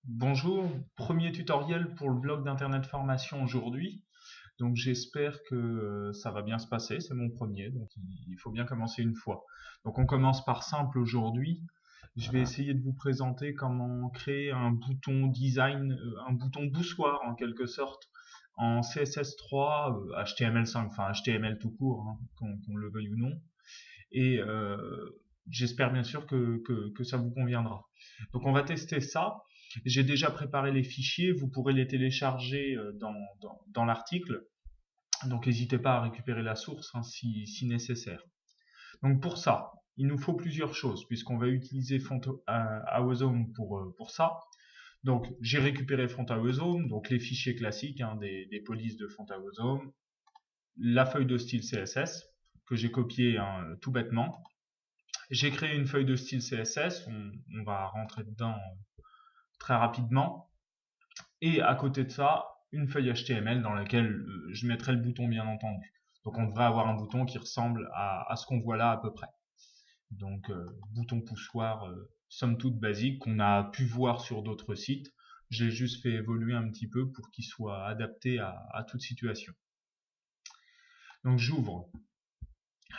Bonjour, premier tutoriel pour le blog d'internet formation aujourd'hui. Donc j'espère que ça va bien se passer, c'est mon premier, donc il faut bien commencer une fois. Donc on commence par simple aujourd'hui. Je vais essayer de vous présenter comment créer un bouton design, un bouton poussoir en quelque sorte, en CSS3, HTML5, enfin HTML tout court, hein, qu'on le veuille ou non. Et j'espère bien sûr que ça vous conviendra. Donc on va tester ça. J'ai déjà préparé les fichiers, vous pourrez les télécharger dans l'article. Donc n'hésitez pas à récupérer la source hein, si nécessaire. Donc pour ça, il nous faut plusieurs choses puisqu'on va utiliser Awesome pour ça. Donc j'ai récupéré Awesome, donc les fichiers classiques hein, des polices de Awesome, la feuille de style CSS que j'ai copié hein, tout bêtement. J'ai créé une feuille de style CSS, on va rentrer dedans très rapidement. Et à côté de ça, une feuille HTML dans laquelle je mettrai le bouton bien entendu. Donc on devrait avoir un bouton qui ressemble à ce qu'on voit là à peu près. Donc bouton poussoir somme toute basique qu'on a pu voir sur d'autres sites. Je l'ai juste fait évoluer un petit peu pour qu'il soit adapté à toute situation. Donc j'ouvre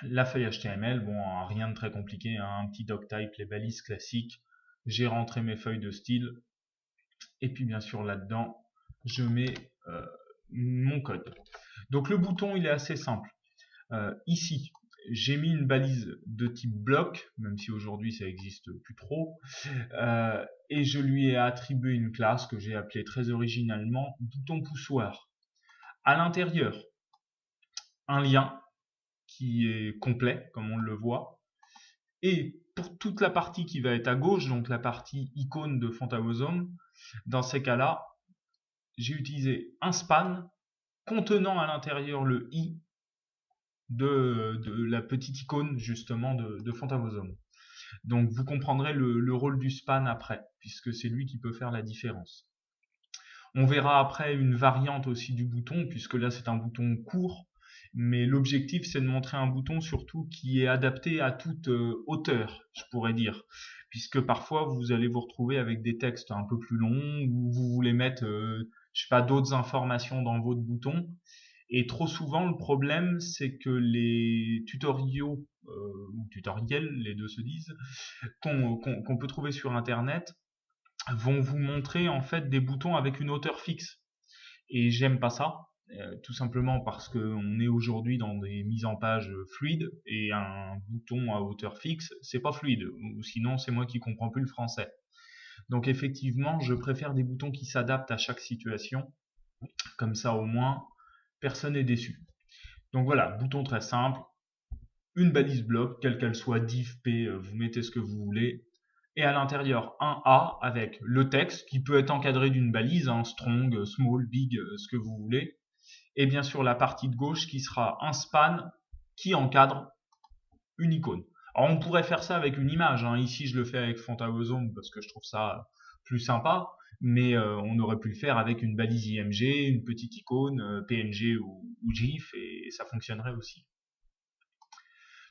la feuille HTML, bon rien de très compliqué, hein, un petit doctype, les balises classiques. J'ai rentré mes feuilles de style et puis bien sûr là-dedans je mets mon code. Donc le bouton il est assez simple. Ici j'ai mis une balise de type bloc, même si aujourd'hui ça existe plus trop, et je lui ai attribué une classe que j'ai appelée très originalement bouton poussoir. À l'intérieur, un lien qui est complet, comme on le voit, et pour toute la partie qui va être à gauche, donc la partie icône de Awesome, dans ces cas-là, j'ai utilisé un span contenant à l'intérieur le i de la petite icône justement de Awesome. Donc vous comprendrez le rôle du span après, puisque c'est lui qui peut faire la différence. On verra après une variante aussi du bouton, puisque là c'est un bouton court, mais l'objectif c'est de montrer un bouton surtout qui est adapté à toute hauteur, je pourrais dire, puisque parfois vous allez vous retrouver avec des textes un peu plus longs, ou vous voulez mettre, je sais pas, d'autres informations dans votre bouton, et trop souvent le problème c'est que les tutoriaux, ou tutoriels, les deux se disent, qu'on peut trouver sur internet, vont vous montrer en fait des boutons avec une hauteur fixe. Et j'aime pas ça, tout simplement parce qu'on est aujourd'hui dans des mises en page fluides et un bouton à hauteur fixe, c'est pas fluide. Ou sinon, c'est moi qui comprends plus le français. Donc effectivement, je préfère des boutons qui s'adaptent à chaque situation. Comme ça, au moins, personne n'est déçu. Donc voilà, bouton très simple, une balise bloc, quelle qu'elle soit, div, p, vous mettez ce que vous voulez, et à l'intérieur un A avec le texte qui peut être encadré d'une balise, hein, strong, small, big, ce que vous voulez, et bien sûr la partie de gauche qui sera un span qui encadre une icône. Alors on pourrait faire ça avec une image, hein. Ici je le fais avec Awesome parce que je trouve ça plus sympa, mais on aurait pu le faire avec une balise IMG, une petite icône, PNG ou GIF, et ça fonctionnerait aussi.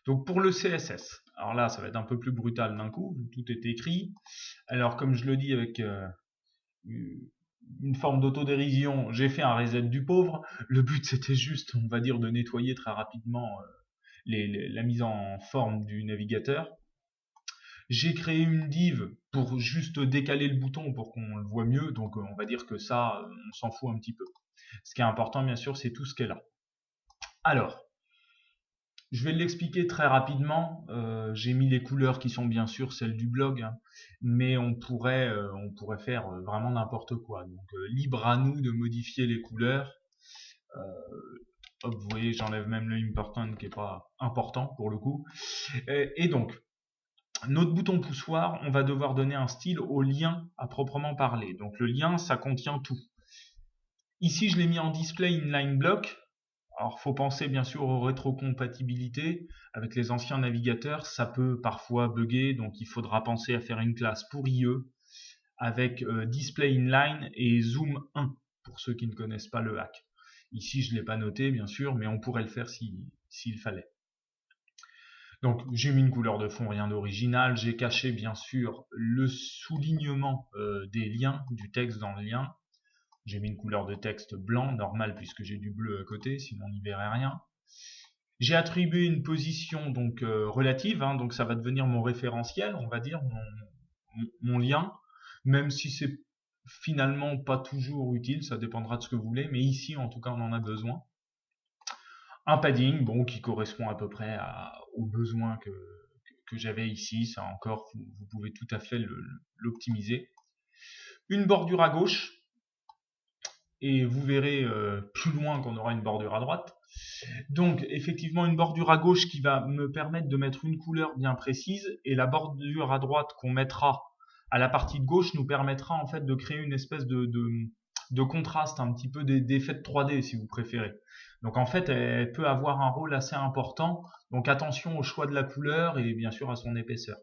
Donc pour le CSS, alors là ça va être un peu plus brutal d'un coup, tout est écrit. Alors comme je le dis avec une forme d'autodérision, j'ai fait un reset du pauvre. Le but c'était juste, on va dire, de nettoyer très rapidement la mise en forme du navigateur. J'ai créé une div pour juste décaler le bouton pour qu'on le voit mieux, donc on va dire que ça, on s'en fout un petit peu. Ce qui est important bien sûr, c'est tout ce qui est là. Alors, je vais l'expliquer très rapidement. J'ai mis les couleurs qui sont bien sûr celles du blog, hein, mais on pourrait faire vraiment n'importe quoi. Donc libre à nous de modifier les couleurs. Euh, Hop, vous voyez, j'enlève même le important qui est pas important pour le coup. Et donc, notre bouton poussoir, on va devoir donner un style au lien à proprement parler. Donc le lien, ça contient tout. Ici, je l'ai mis en display inline block. Alors, faut penser bien sûr aux rétrocompatibilités avec les anciens navigateurs. Ça peut parfois bugger, donc il faudra penser à faire une classe pour IE avec display inline et zoom 1 pour ceux qui ne connaissent pas le hack. Ici, je ne l'ai pas noté bien sûr, mais on pourrait le faire s'il fallait. Donc j'ai mis une couleur de fond, rien d'original. J'ai caché bien sûr le soulignement des liens, du texte dans le lien. J'ai mis une couleur de texte blanc, normal puisque j'ai du bleu à côté, sinon on n'y verrait rien. J'ai attribué une position donc relative, hein, donc ça va devenir mon référentiel, on va dire, mon lien, même si c'est finalement pas toujours utile, ça dépendra de ce que vous voulez, mais ici en tout cas on en a besoin. Un padding, bon, qui correspond à peu près aux besoins que j'avais ici, ça encore, vous pouvez tout à fait l'optimiser. Une bordure à gauche, et vous verrez plus loin qu'on aura une bordure à droite. Donc effectivement une bordure à gauche qui va me permettre de mettre une couleur bien précise, et la bordure à droite qu'on mettra à la partie de gauche nous permettra en fait de créer une espèce de contraste, un petit peu d'effet de 3D si vous préférez. Donc en fait elle peut avoir un rôle assez important, donc attention au choix de la couleur et bien sûr à son épaisseur.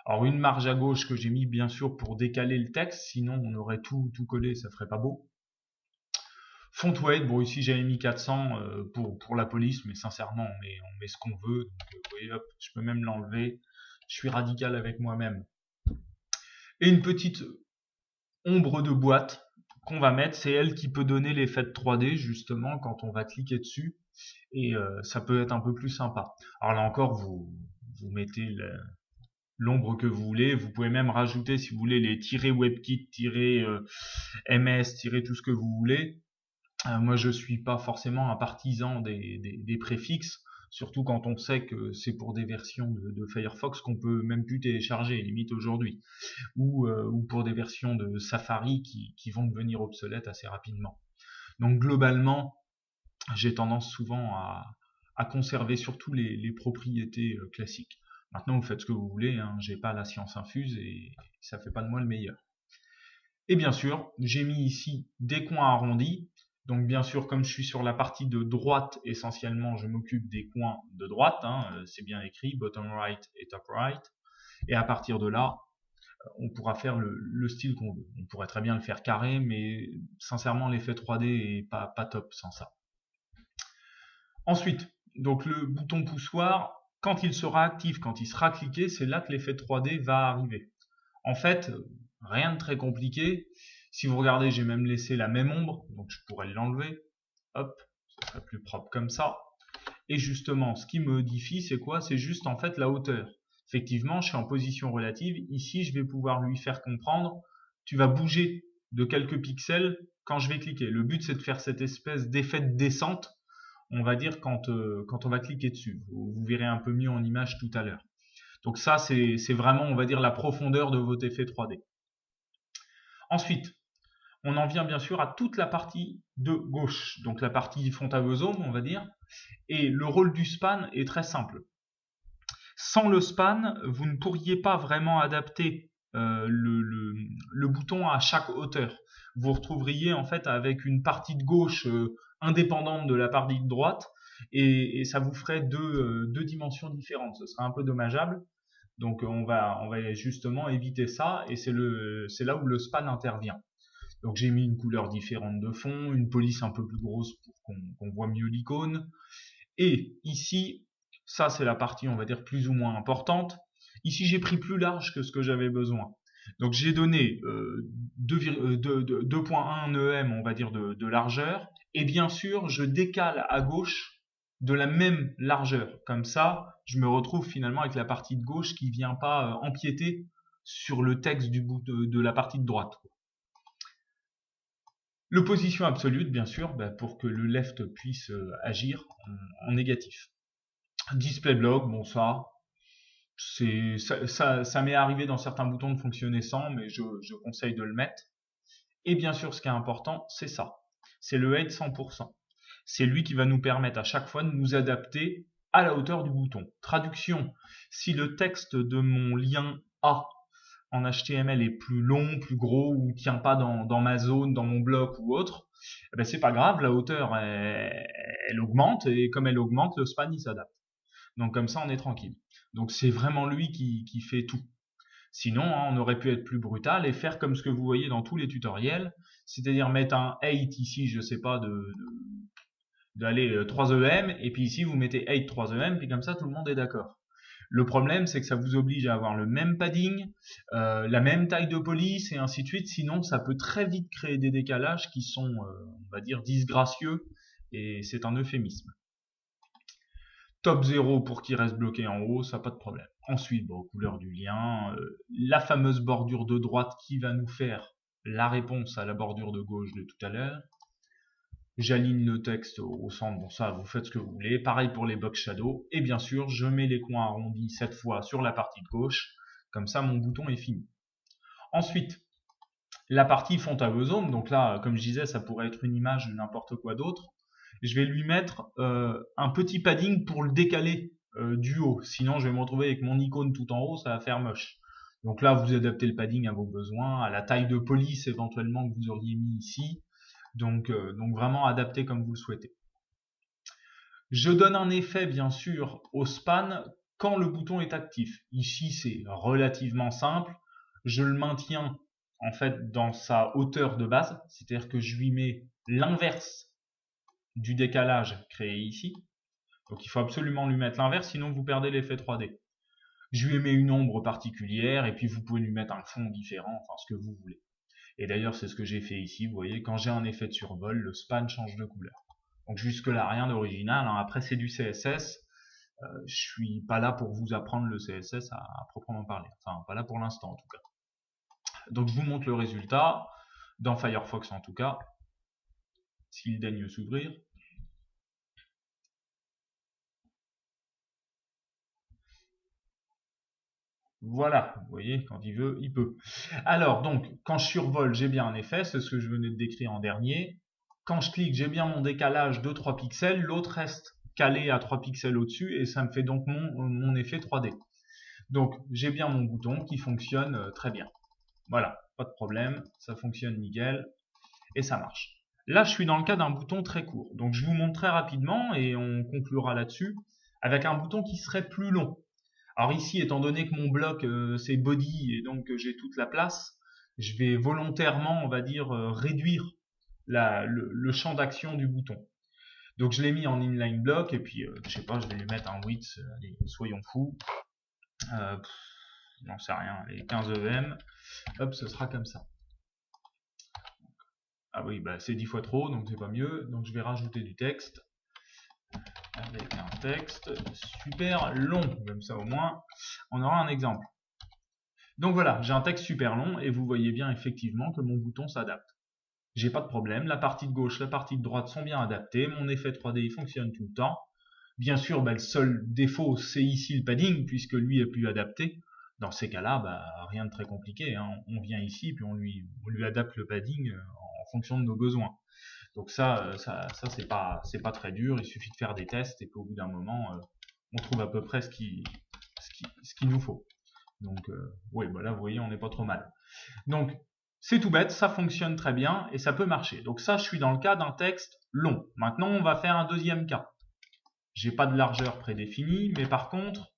Alors une marge à gauche que j'ai mis bien sûr pour décaler le texte, sinon on aurait tout collé, ça ferait pas beau. Font weight, bon ici j'avais mis 400 pour la police, mais sincèrement on met ce qu'on veut, donc vous voyez, hop, je peux même l'enlever, je suis radical avec moi-même. Et une petite ombre de boîte qu'on va mettre, c'est elle qui peut donner l'effet de 3D justement quand on va cliquer dessus, et ça peut être un peu plus sympa. Alors là encore vous mettez l'ombre que vous voulez, vous pouvez même rajouter si vous voulez les -webkit, -ms, tout ce que vous voulez. Moi, je suis pas forcément un partisan des préfixes, surtout quand on sait que c'est pour des versions de Firefox qu'on peut même plus télécharger, limite aujourd'hui, ou pour des versions de Safari qui vont devenir obsolètes assez rapidement. Donc globalement, j'ai tendance souvent à conserver surtout les propriétés classiques. Maintenant, vous faites ce que vous voulez, hein, j'ai pas la science infuse et ça fait pas de moi le meilleur. Et bien sûr, j'ai mis ici des coins arrondis. Donc bien sûr, comme je suis sur la partie de droite, essentiellement, je m'occupe des coins de droite. Hein, c'est bien écrit, bottom right et top right. Et à partir de là, on pourra faire le style qu'on veut. On pourrait très bien le faire carré, mais sincèrement, l'effet 3D est pas top sans ça. Ensuite, donc le bouton poussoir, quand il sera actif, quand il sera cliqué, c'est là que l'effet 3D va arriver. En fait, rien de très compliqué. Si vous regardez, j'ai même laissé la même ombre, donc je pourrais l'enlever. Hop, ce serait plus propre comme ça. Et justement, ce qui modifie, c'est quoi? C'est juste en fait la hauteur. Effectivement, je suis en position relative. Ici, je vais pouvoir lui faire comprendre, tu vas bouger de quelques pixels quand je vais cliquer. Le but, c'est de faire cette espèce d'effet de descente, on va dire, quand on va cliquer dessus. Vous verrez un peu mieux en image tout à l'heure. Donc ça, c'est vraiment, on va dire, la profondeur de votre effet 3D. Ensuite, on en vient bien sûr à toute la partie de gauche, donc la partie font à vos ombres, on va dire. Et le rôle du span est très simple. Sans le span, vous ne pourriez pas vraiment adapter le bouton à chaque hauteur. Vous vous retrouveriez en fait avec une partie de gauche indépendante de la partie de droite, et ça vous ferait deux dimensions différentes. Ce serait un peu dommageable. Donc on va justement éviter ça, et c'est là où le span intervient. Donc j'ai mis une couleur différente de fond, une police un peu plus grosse pour qu'on voit mieux l'icône. Et ici, ça c'est la partie on va dire plus ou moins importante. Ici j'ai pris plus large que ce que j'avais besoin. Donc j'ai donné 2.1 EM on va dire de largeur, et bien sûr je décale à gauche de la même largeur. Comme ça, je me retrouve finalement avec la partie de gauche qui vient pas empiéter sur le texte du bout de la partie de droite. Le position absolue, bien sûr, pour que le left puisse agir en négatif. Display block, bon ça m'est arrivé dans certains boutons de fonctionner sans, mais je conseille de le mettre. Et bien sûr, ce qui est important, c'est ça. C'est le height 100%. C'est lui qui va nous permettre à chaque fois de nous adapter à la hauteur du bouton. Traduction, si le texte de mon lien A en HTML est plus long, plus gros, ou tient pas dans ma zone, dans mon bloc ou autre, eh ben c'est pas grave, la hauteur elle augmente, et comme elle augmente, le span il s'adapte. Donc comme ça on est tranquille. Donc c'est vraiment lui qui fait tout. Sinon, hein, on aurait pu être plus brutal et faire comme ce que vous voyez dans tous les tutoriels, c'est-à-dire mettre un 8 ici, je sais pas, d'aller 3 EM, et puis ici vous mettez 8 3 EM, puis comme ça tout le monde est d'accord. Le problème, c'est que ça vous oblige à avoir le même padding, la même taille de police et ainsi de suite. Sinon, ça peut très vite créer des décalages qui sont, on va dire, disgracieux et c'est un euphémisme. Top 0 pour qu'il reste bloqué en haut, ça pas de problème. Ensuite, bon, couleur du lien, la fameuse bordure de droite qui va nous faire la réponse à la bordure de gauche de tout à l'heure. J'aligne le texte au centre, bon ça vous faites ce que vous voulez. Pareil pour les box shadow. Et bien sûr, je mets les coins arrondis cette fois sur la partie de gauche. Comme ça, mon bouton est fini. Ensuite, la partie fond à ozone. Donc là, comme je disais, ça pourrait être une image ou n'importe quoi d'autre. Je vais lui mettre un petit padding pour le décaler du haut. Sinon, je vais me retrouver avec mon icône tout en haut, ça va faire moche. Donc là, vous adaptez le padding à vos besoins, à la taille de police éventuellement que vous auriez mis ici. Donc vraiment adapté comme vous le souhaitez. Je donne un effet bien sûr au span quand le bouton est actif. Ici c'est relativement simple. Je le maintiens en fait dans sa hauteur de base, c'est-à-dire que je lui mets l'inverse du décalage créé ici. Donc il faut absolument lui mettre l'inverse, sinon vous perdez l'effet 3D. Je lui mets une ombre particulière et puis vous pouvez lui mettre un fond différent, enfin ce que vous voulez. Et d'ailleurs, c'est ce que j'ai fait ici. Vous voyez, quand j'ai un effet de survol, le span change de couleur. Donc jusque-là, rien d'original. Hein. Après, c'est du CSS. Je suis pas là pour vous apprendre le CSS à proprement parler. Enfin, pas là pour l'instant en tout cas. Donc je vous montre le résultat, dans Firefox en tout cas, s'il daigne s'ouvrir. Voilà, vous voyez, quand il veut, il peut. Alors, donc, quand je survole, j'ai bien un effet, c'est ce que je venais de décrire en dernier. Quand je clique, j'ai bien mon décalage de 3 pixels, l'autre reste calé à 3 pixels au-dessus, et ça me fait donc mon effet 3D. Donc, j'ai bien mon bouton qui fonctionne très bien. Voilà, pas de problème, ça fonctionne nickel, et ça marche. Là, je suis dans le cas d'un bouton très court. Donc, je vous montre très rapidement, et on conclura là-dessus, avec un bouton qui serait plus long. Alors ici, étant donné que mon bloc c'est body et donc j'ai toute la place, je vais volontairement, on va dire, réduire le champ d'action du bouton. Donc je l'ai mis en inline block et puis je sais pas, je vais lui mettre un width, allez, soyons fous, j'en sais rien, les 15 EM, hop, ce sera comme ça. Ah oui, bah c'est 10 fois trop, donc c'est pas mieux, donc je vais rajouter du texte. Avec un texte super long, comme ça au moins on aura un exemple. Donc voilà, j'ai un texte super long et vous voyez bien effectivement que mon bouton s'adapte. J'ai pas de problème, la partie de gauche, la partie de droite sont bien adaptées, mon effet 3D il fonctionne tout le temps. Bien sûr, le seul défaut c'est ici le padding puisque lui est plus adapté. Dans ces cas-là, rien de très compliqué, hein. On vient ici puis on lui adapte le padding en fonction de nos besoins. Donc ça c'est pas très dur, il suffit de faire des tests et qu'au bout d'un moment, on trouve à peu près ce qu'il nous faut. Donc oui, là vous voyez, on n'est pas trop mal. Donc c'est tout bête, ça fonctionne très bien et ça peut marcher. Donc ça, je suis dans le cas d'un texte long. Maintenant, on va faire un deuxième cas. J'ai pas de largeur prédéfinie, mais par contre,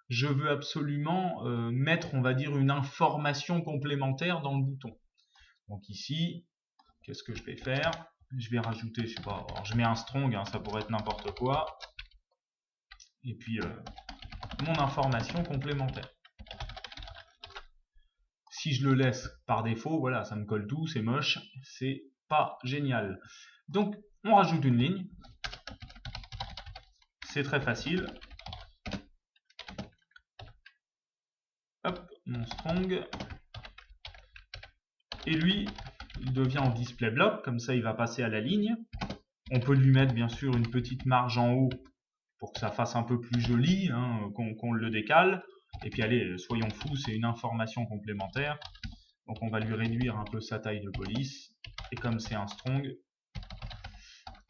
je veux absolument mettre, on va dire, une information complémentaire dans le bouton. Donc ici, qu'est-ce que je vais faire? Je vais rajouter, je sais pas, alors je mets un strong, hein, ça pourrait être n'importe quoi. Et puis, mon information complémentaire. Si je le laisse par défaut, voilà, ça me colle tout, c'est moche, c'est pas génial. Donc, on rajoute une ligne. C'est très facile. Hop, mon strong. Et lui, il devient en display block, comme ça il va passer à la ligne. On peut lui mettre bien sûr une petite marge en haut pour que ça fasse un peu plus joli, hein, qu'on le décale. Et puis allez, soyons fous, c'est une information complémentaire. Donc on va lui réduire un peu sa taille de police. Et comme c'est un strong,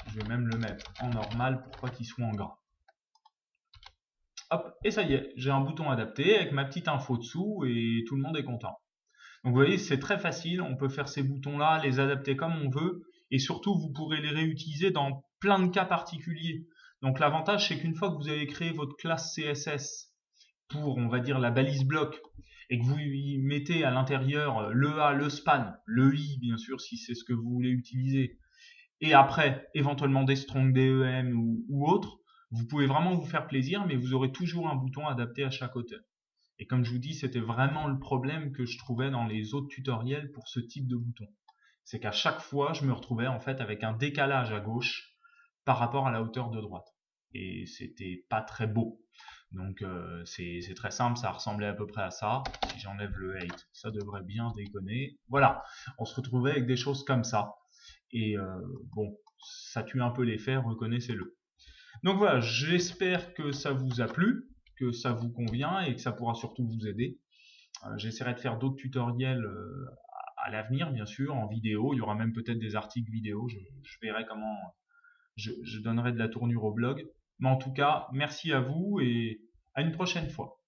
je vais même le mettre en normal pour pas qu'il soit en gras. Hop, et ça y est, j'ai un bouton adapté avec ma petite info dessous et tout le monde est content. Donc vous voyez, c'est très facile, on peut faire ces boutons-là, les adapter comme on veut, et surtout vous pourrez les réutiliser dans plein de cas particuliers. Donc l'avantage, c'est qu'une fois que vous avez créé votre classe CSS pour, on va dire, la balise bloc, et que vous y mettez à l'intérieur le A, le span, le I, bien sûr, si c'est ce que vous voulez utiliser, et après, éventuellement des strong DEM ou autres, Vous pouvez vraiment vous faire plaisir, mais vous aurez toujours un bouton adapté à chaque hauteur. Et comme je vous dis, c'était vraiment le problème que je trouvais dans les autres tutoriels pour ce type de bouton. C'est qu'à chaque fois, je me retrouvais en fait avec un décalage à gauche par rapport à la hauteur de droite. Et c'était pas très beau. Donc c'est très simple, ça ressemblait à peu près à ça. Si j'enlève le 8, ça devrait bien déconner. Voilà, on se retrouvait avec des choses comme ça. Et bon, ça tue un peu l'effet, reconnaissez-le. Donc voilà, j'espère que ça vous a plu, que ça vous convient et que ça pourra surtout vous aider. J'essaierai de faire d'autres tutoriels à l'avenir, bien sûr, en vidéo. Il y aura même peut-être des articles vidéo. Je verrai comment je donnerai de la tournure au blog. Mais en tout cas, merci à vous et à une prochaine fois.